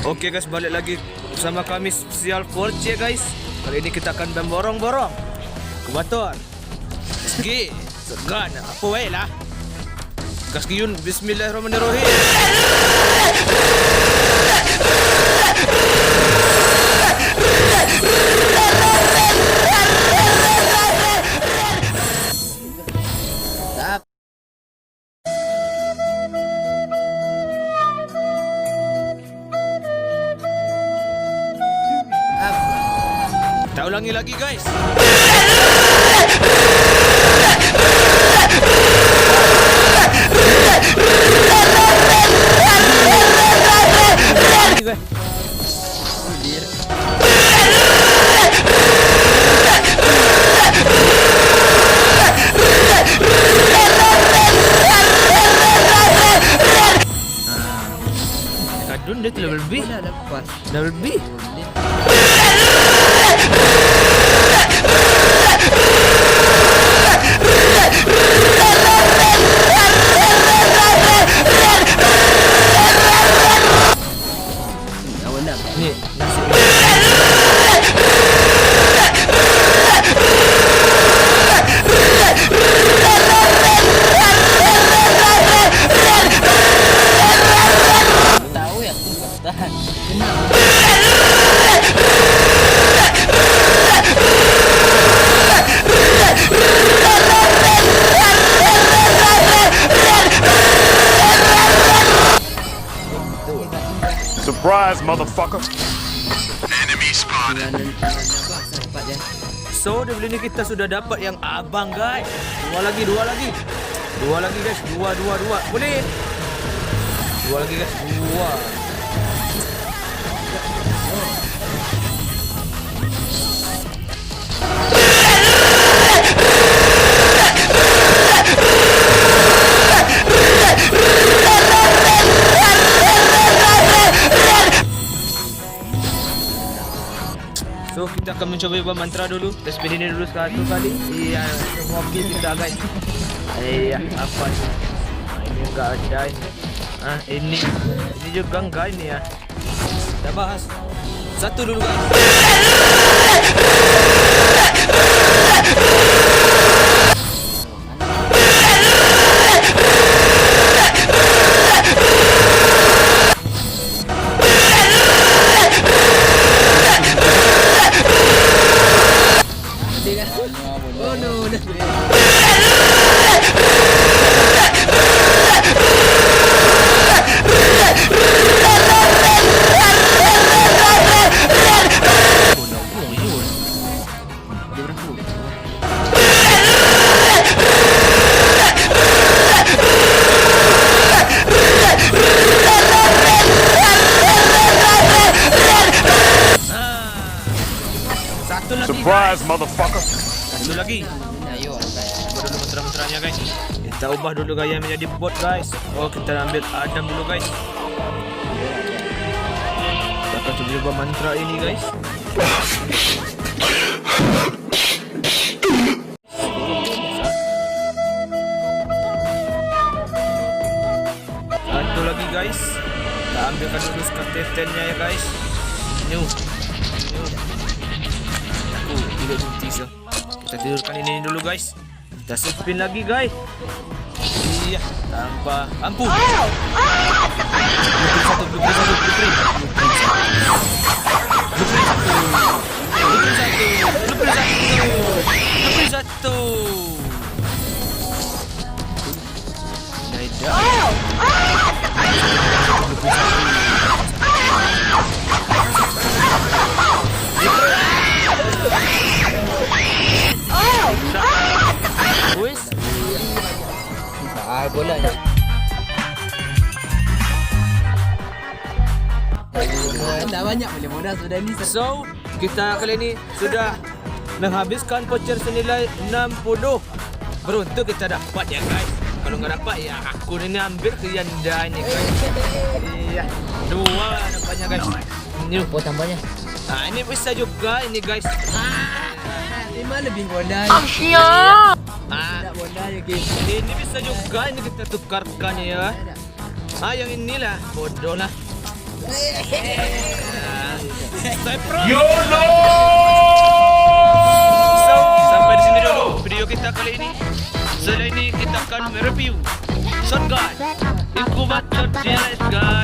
Oke guys, balik lagi bersama kami spesial 4C guys. Kali ini kita akan borong-borong kubaton SG segan apa wae lah. Kaskiyun bismillahirrahmanirrahim. Kita ulangi lagi guys. Kadun dia level B. Level B. Ni nasi. Tahu ya aku tahan. Surprise, motherfucker! Enemy spotted. So, di ini kita sudah dapat yang abang guys. Dua lagi guys. Dua. Boleh? Dua lagi guys. Dua. So kita akan mencoba mantra dulu. Kita spin ini dulu satu kali. Iya, semua game kita guys. Iya, apa ni? Ini enggak ada ini. Ini juga enggak ini ya. Kita bahas satu dulu guys. Oh no, Satu lagi. Surprise, motherfucker! Satu lagi. ayo guys. Ubah dulu mantra-mantranya guys. Kita ubah dulu gaya menjadi bot guys. Oh, kita ambil Adam dulu guys. Kita akan coba ubah mantra ini guys. Satu lagi guys. Kita ambilkan dulu skatetennya ya guys. New. Tidak buntis ya. Kita tidurkan ini dulu guys. Kita spin lagi guys. Iya, tanpa ampun. Blueprint satu. Bola ni. Dah banyak boleh modal sudah ni. So, kita kali ini sudah menghabiskan voucher senilai 60. Beruntung kita dapat ya guys. Kalau nggak dapat ya aku ini ambil ke Yanda ini guys. Iya, dua nampaknya guys. Ini Apa tambahnya? Nah, ini bisa juga ini guys. Lima lebih modal. Ah, Tak modal lagi. ini bisa juga ini kita tukarkan ya. Yang inilah bodoh lah. Cyprus. YOLO! So, sampai di sini dulu video kita kali ini. Setelah ini kita akan mereview shotgun incubator challenge guys.